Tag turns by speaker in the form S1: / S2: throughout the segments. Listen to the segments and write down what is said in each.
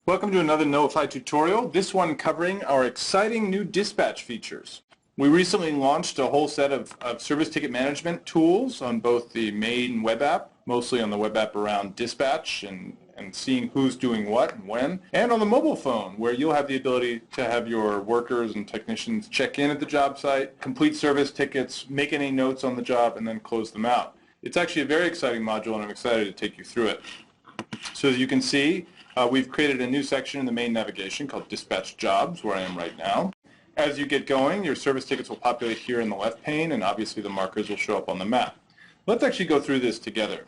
S1: Welcome to another Knowify tutorial, this one covering our exciting new dispatch features. We recently launched a whole set of service ticket management tools on both the main web app, mostly on the web app around dispatch and seeing who's doing what and when, and on the mobile phone where you'll have the ability to have your workers and technicians check in at the job site, complete service tickets, make any notes on the job, and then close them out. It's actually a very exciting module and I'm excited to take you through it. So as you can see, we've created a new section in the main navigation called Dispatch Jobs, where I am right now. As you get going, your service tickets will populate here in the left pane, and obviously the markers will show up on the map. Let's actually go through this together.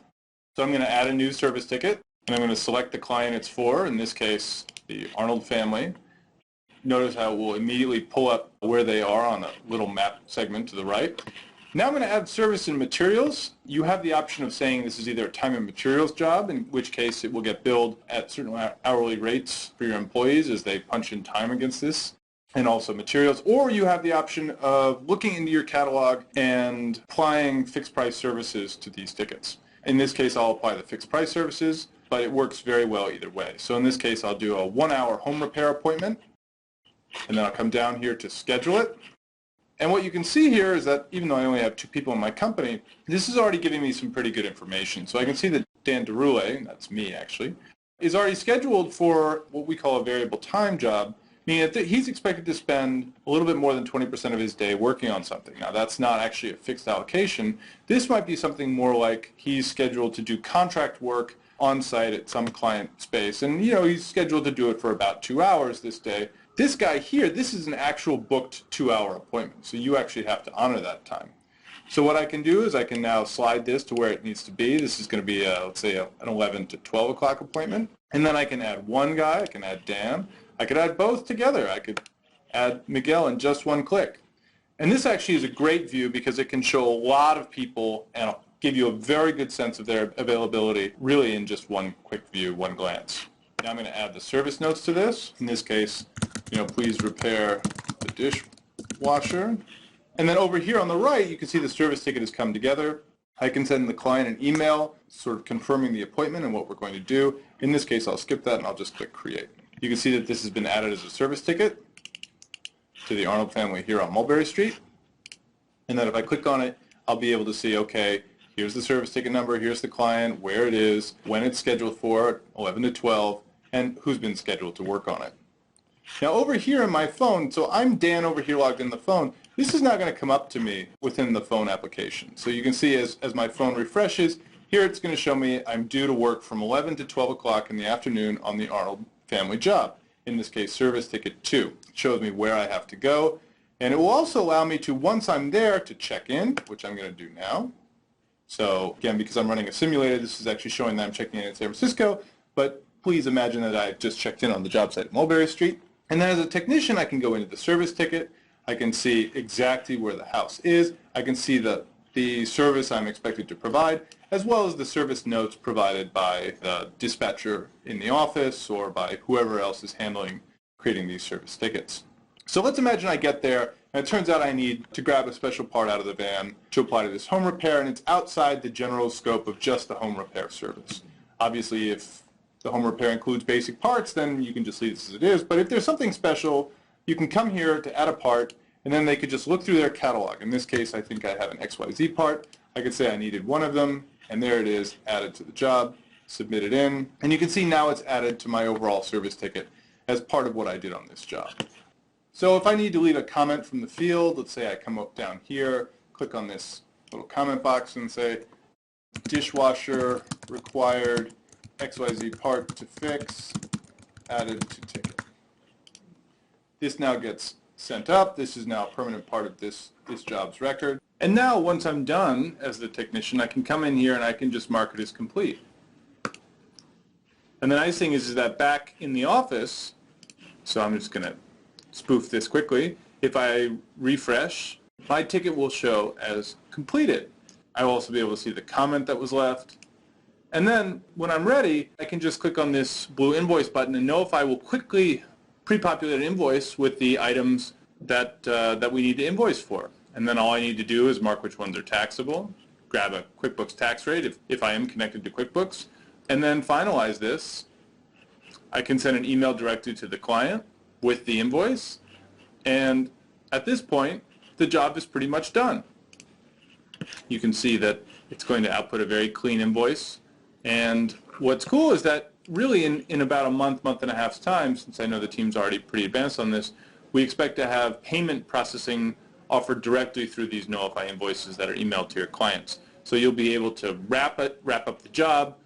S1: So I'm going to add a new service ticket, and I'm going to select the client it's for, in this case, the Arnold family. Notice how it will immediately pull up where they are on a little map segment to the right. Now I'm going to add service and materials. You have the option of saying this is either a time and materials job, in which case it will get billed at certain hourly rates for your employees as they punch in time against this, and also materials. Or you have the option of looking into your catalog and applying fixed price services to these tickets. In this case, I'll apply the fixed price services, but it works very well either way. So in this case, I'll do a 1-hour home repair appointment, and then I'll come down here to schedule it. And what you can see here is that even though I only have 2 people in my company, this is already giving me some pretty good information. So I can see that Dan DeRoulet, that's me actually, is already scheduled for what we call a variable time job, meaning that he's expected to spend a little bit more than 20% of his day working on something. Now that's not actually a fixed allocation. This might be something more like he's scheduled to do contract work on site at some client space, and he's scheduled to do it for about 2 hours this day. This guy here, this is an actual booked 2-hour appointment, so you actually have to honor that time. So what I can do is I can now slide this to where it needs to be. This is going to be, let's say, an 11 to 12 o'clock appointment. And then I can add one guy, I can add Dan. I could add both together. I could add Miguel in just one click. And this actually is a great view because it can show a lot of people and give you a very good sense of their availability really in just one quick view, one glance. Now I'm going to add the service notes to this. In this case, please repair the dishwasher. And then over here on the right, you can see the service ticket has come together. I can send the client an email sort of confirming the appointment and what we're going to do. In this case, I'll skip that and I'll just click Create. You can see that this has been added as a service ticket to the Arnold family here on Mulberry Street. And then if I click on it, I'll be able to see, okay, here's the service ticket number, here's the client, where it is, when it's scheduled for, 11 to 12, and who's been scheduled to work on it. Now over here in my phone, so I'm Dan over here logged in the phone, this is now going to come up to me within the phone application. So you can see as my phone refreshes, here it's going to show me I'm due to work from 11 to 12 o'clock in the afternoon on the Arnold family job. In this case, service ticket 2. It shows me where I have to go. And it will also allow me to, once I'm there, to check in, which I'm going to do now. So again, because I'm running a simulator, this is actually showing that I'm checking in San Francisco, but please imagine that I just checked in on the job site at Mulberry Street. And then as a technician, I can go into the service ticket. I can see exactly where the house is. I can see the service I'm expected to provide, as well as the service notes provided by the dispatcher in the office or by whoever else is handling creating these service tickets. So let's imagine I get there, and it turns out I need to grab a special part out of the van to apply to this home repair, and it's outside the general scope of just the home repair service. Obviously, if the home repair includes basic parts, then you can just leave this as it is. But if there's something special, you can come here to add a part, and then they could just look through their catalog. In this case, I think I have an XYZ part. I could say I needed one of them, and there it is, added to the job, submit it in. And you can see now it's added to my overall service ticket as part of what I did on this job. So if I need to leave a comment from the field, let's say I come up down here, click on this little comment box and say, dishwasher required XYZ part to fix, added to ticket. This now gets sent up. This is now a permanent part of this job's record. And now once I'm done as the technician, I can come in here and I can just mark it as complete. And the nice thing is that back in the office, so I'm just going to spoof this quickly, if I refresh, my ticket will show as completed. I will also be able to see the comment that was left. And then when I'm ready, I can just click on this blue invoice button and Knowify will quickly pre-populate an invoice with the items that we need to invoice for. And then all I need to do is mark which ones are taxable, grab a QuickBooks tax rate if I am connected to QuickBooks, and then finalize this. I can send an email directly to the client with the invoice, and at this point, the job is pretty much done. You can see that it's going to output a very clean invoice, and what's cool is that really in about a month and a half's time, since I know the team's already pretty advanced on this, we expect to have payment processing offered directly through these Knowify invoices that are emailed to your clients. So you'll be able to wrap up the job,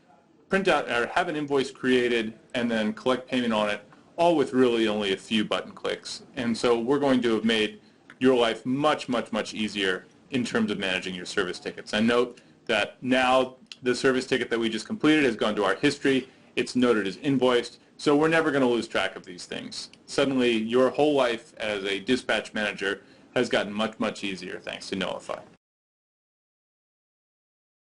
S1: print out or have an invoice created, and then collect payment on it, all with really only a few button clicks. And so we're going to have made your life much easier in terms of managing your service tickets. And note that now the service ticket that we just completed has gone to our history. It's noted as invoiced, so we're never going to lose track of these things. Suddenly, your whole life as a dispatch manager has gotten much easier thanks to Knowify.